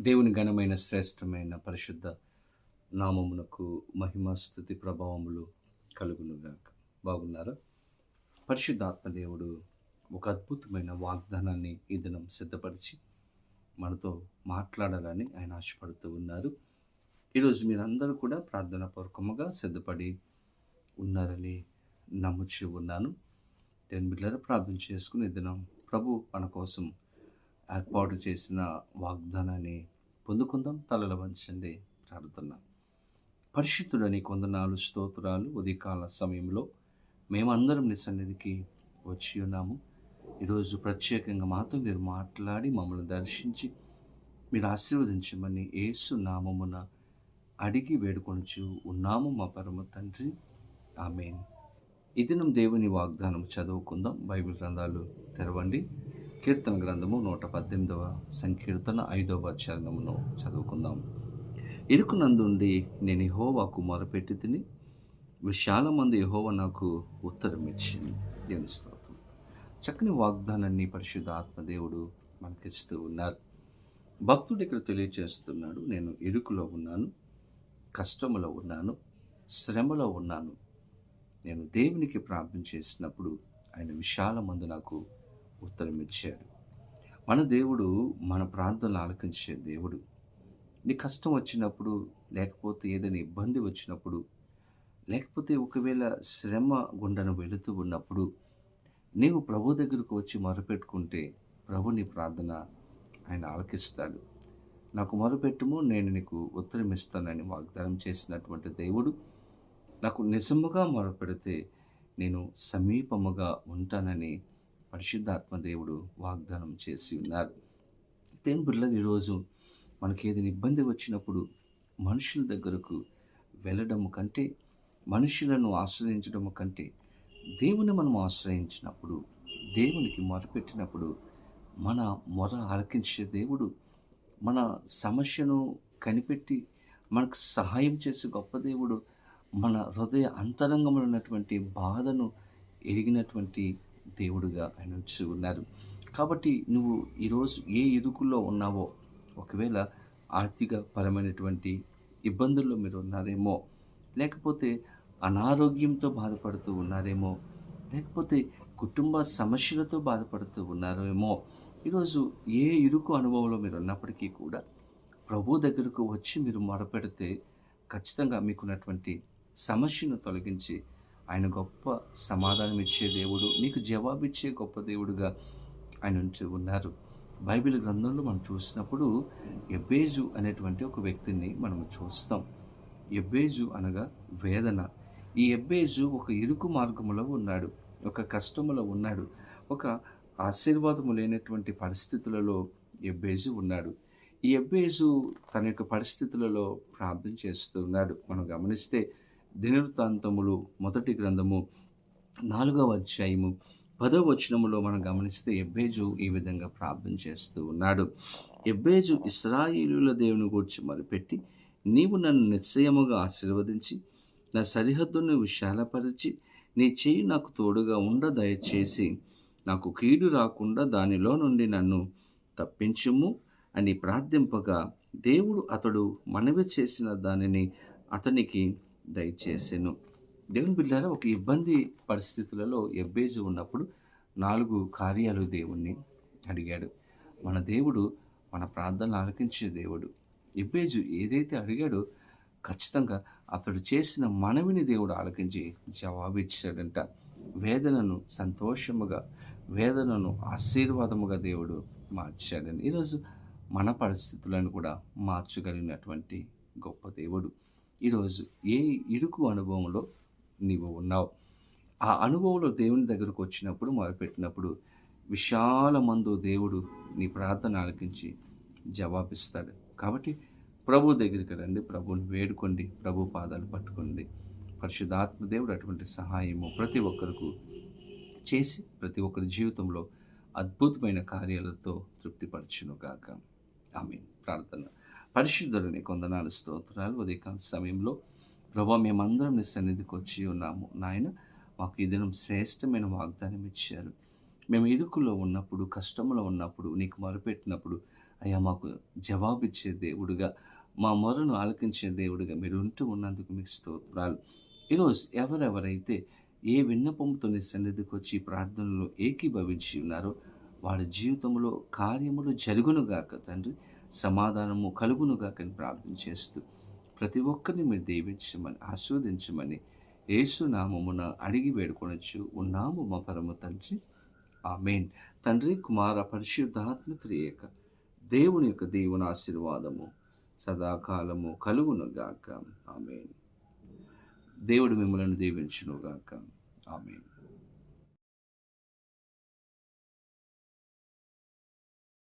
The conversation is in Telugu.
దేవుని ఘనమైన శ్రేష్టమైన పరిశుద్ధ నామమునకు మహిమ స్తుతి ప్రభావములు కలుగునుగాక. బాగున్నారా? పరిశుద్ధాత్మ దేవుడు ఒక అద్భుతమైన వాగ్దానాన్ని ఈ దినం సిద్ధపరిచి మనతో మాట్లాడాలని ఆయన ఆశపడుతూ ఉన్నారు. ఈరోజు మీరందరూ కూడా ప్రార్థన పూర్వకముగా సిద్ధపడి ఉన్నారని నమ్ముచూ ఉన్నాను. దేవుని బిడ్డలారా, ప్రార్థన చేసుకుని ఈ దినం ప్రభు మన కోసం ఏర్పాటు చేసిన వాగ్దానాన్ని పొందుకుందాం. తలలు వంచండి, ప్రార్థన. పరిశుద్ధుడని కొందనాలు స్తోత్రాలు. ఉదయకాల సమయంలో మేమందరం నీ సన్నిధికి వచ్చి ఉన్నాము. ఈరోజు ప్రత్యేకంగా మాతో మీరు మాట్లాడి మమ్మల్ని దర్శించి మీరు ఆశీర్వదించమని యేసు నామమున అడిగి వేడుకొనుచు ఉన్నాము మా పరమ తండ్రి, ఆమేన్. ఈ దినం దేవుని వాగ్దానం చదువుకుందాం. బైబిల్ గ్రంథాలు తెరవండి. కీర్తన గ్రంథము 118వ సంకీర్తన 5వ చరణమును చదువుకుందాం. ఇరుకునందుండి నేను యెహోవాకు మొరపెట్టి తిని, విశాలమందు యెహోవా నాకు ఉత్తరం ఇచ్చింది. దేవుని స్తోత్రం. చక్కని వాగ్దానాన్ని పరిశుద్ధ ఆత్మదేవుడు మనకిస్తూ ఉన్నారు. భక్తుడు ఇక్కడ తెలియజేస్తున్నాడు, నేను ఇరుకులో ఉన్నాను, కష్టములో ఉన్నాను, శ్రమలో ఉన్నాను. నేను దేవునికి ప్రార్థన చేసినప్పుడు ఆయన విశాలమందు నాకు ఉత్తరం ఇచ్చాడు. మన దేవుడు మన ప్రార్థనలు ఆలకించే దేవుడు. నీ కష్టం వచ్చినప్పుడు, లేకపోతే ఏదైనా ఇబ్బంది వచ్చినప్పుడు, లేకపోతే ఒకవేళ శ్రమ గుండను వెళుతూ ఉన్నప్పుడు నీవు ప్రభు దగ్గరకు వచ్చి మొరపెట్టుకుంటే ప్రభు నీ ప్రార్థన ఆయన ఆలకిస్తాడు. నాకు మొరపెట్టుము, నేను నీకు ఉత్తరం ఇస్తానని వాగ్దానం చేసినటువంటి దేవుడు నాకు నిజముగా మొరపెడితే నేను సమీపముగా ఉంటానని పరిశుద్ధాత్మ దేవుడు వాగ్దానం చేసి ఉన్నారు. దేవుని బిడ్డలారా, ఈరోజు మనకి ఏదైనా ఇబ్బంది వచ్చినప్పుడు మనుషుల దగ్గరకు వెళ్ళడము కంటే, మనుషులను ఆశ్రయించడము కంటే దేవుని మనం ఆశ్రయించినప్పుడు, దేవునికి మొరపెట్టినప్పుడు మన మొర ఆలకించే దేవుడు, మన సమస్యను కనిపెట్టి మనకు సహాయం చేసే గొప్ప దేవుడు, మన హృదయ అంతరంగంలో ఉన్నటువంటి బాధను ఎరిగినటువంటి దేవుడుగా ఆయన వచ్చి ఉన్నారు. కాబట్టి నువ్వు ఈరోజు ఏ ఇరుకుల్లో ఉన్నావో, ఒకవేళ ఆర్థిక పరమైనటువంటి ఇబ్బందుల్లో మీరు ఉన్నారేమో, లేకపోతే అనారోగ్యంతో బాధపడుతూ ఉన్నారేమో, లేకపోతే కుటుంబ సమస్యలతో బాధపడుతూ ఉన్నారేమో, ఈరోజు ఏ ఇరుకు అనుభవంలో మీరు ఉన్నప్పటికీ కూడా ప్రభు దగ్గరకు వచ్చి మీరు మొరపెడితే ఖచ్చితంగా మీకున్నటువంటి సమస్యను తొలగించి ఆయన గొప్ప సమాధానం ఇచ్చే దేవుడు, నీకు జవాబిచ్చే గొప్ప దేవుడుగా ఆయన ఉంటూ ఉన్నారు. బైబిల్ గ్రంథంలో మనం చూసినప్పుడు ఎబ్బేజు అనేటువంటి ఒక వ్యక్తిని మనం చూస్తాం. ఎబ్బేజు అనగా వేదన. ఈ ఎబ్బేజు ఒక ఇరుకు మార్గములో ఉన్నాడు, ఒక కష్టములో ఉన్నాడు, ఒక ఆశీర్వాదము లేనటువంటి పరిస్థితులలో ఎబ్బేజు ఉన్నాడు. ఈ ఎబ్బేజు తన యొక్క పరిస్థితులలో ప్రార్థన చేస్తూ ఉన్నాడు. మనం గమనిస్తే దినవృత్తాంతములు 1 గ్రంథము 4వ అధ్యాయము 10వ వచనములో మనం గమనిస్తే ఎబ్బేజు ఈ విధంగా ప్రార్థన చేస్తూ ఉన్నాడు. ఎబ్బేజు ఇశ్రాయేలీయుల దేవుని గూర్చి మొరపెట్టి, నీవు నన్ను నిశ్చయముగా ఆశీర్వదించి నా సరిహద్దును విశాలపరిచి నీ చెయ్యి నాకు తోడుగా ఉండ దయచేసి నాకు కీడు రాకుండా దానిలో నుండి నన్ను తప్పించుము అని ప్రార్థింపగా దేవుడు అతడు మనవి చేసిన దానిని అతనికి దయచేసెను. దేవుని బిడ్డలారా, ఒక ఇబ్బంది పరిస్థితులలో ఎబ్బేజు ఉన్నప్పుడు 4 కార్యాలు దేవుణ్ణి అడిగాడు. మన దేవుడు మన ప్రార్థనలు ఆలకించే దేవుడు. ఎబ్బేజు ఏదైతే అడిగాడో ఖచ్చితంగా అతడు చేసిన మనవిని దేవుడు ఆలకించి జవాబు ఇచ్చాడంట. వేదనను సంతోషముగా, వేదనను ఆశీర్వాదముగా దేవుడు మార్చాడని. ఈరోజు మన పరిస్థితులను కూడా మార్చగలిగినటువంటి గొప్ప దేవుడు. ఈరోజు ఏ ఇరుకు అనుభవంలో నీవు ఉన్నావు, ఆ అనుభవంలో దేవుని దగ్గరకు వచ్చినప్పుడు, మొదలుపెట్టినప్పుడు విశాలమందు దేవుడు నీ ప్రార్థన ఆలకించి జవాబిస్తాడు. కాబట్టి ప్రభు దగ్గరికి రండి, ప్రభుని వేడుకోండి, ప్రభు పాదాలు పట్టుకోండి. పరిశుద్ధాత్మ దేవుడు అటువంటి సహాయము ప్రతి ఒక్కరికి చేసి ప్రతి ఒక్కరి జీవితంలో అద్భుతమైన కార్యాలతో తృప్తిపరచునుగాక. ఆమేన్. ప్రార్థన. పరిశుద్ధులని కొందనాలు స్తోత్రాలు. ఉదయకాల సమయంలో ప్రభా, మేమందరం నీ సన్నిధికి వచ్చి ఉన్నాము. నాయన, మాకు ఈ దినం శ్రేష్టమైన వాగ్దానం ఇచ్చారు. మేము ఇరుకులో ఉన్నప్పుడు, కష్టంలో ఉన్నప్పుడు, నీకు మొరపెట్టినప్పుడు అయ్యా మాకు జవాబిచ్చే దేవుడుగా, మా మొరను ఆలకించే దేవుడుగా మీరు ఉంటూ ఉన్నందుకు మీకు స్తోత్రాలు. ఈరోజు ఎవరెవరైతే ఏ విన్నపంతో నీ సన్నిధికి వచ్చి ఈ ప్రార్థనలో ఏకీభవించి ఉన్నారో వారి జీవితంలో కార్యములు జరుగునుగాక తండ్రి, సమాధానము కలుగునుగాక అని ప్రార్థన చేస్తూ ప్రతి ఒక్కరిని మీరు దీవించమని ఆశీర్వదించమని యేసు నామమున అడిగి వేడుకొనొచ్చు ఉన్నాము మా పరమ తండ్రి. ఆమేన్. తండ్రి, కుమార, పరిశుద్ధాత్మ త్రియేక దేవుని యొక్క దేవుని ఆశీర్వాదము సదాకాలము కలుగునుగాక. ఆమేన్. దేవుడు మిమ్మల్ని దీవించునుగాక. ఆమేన్.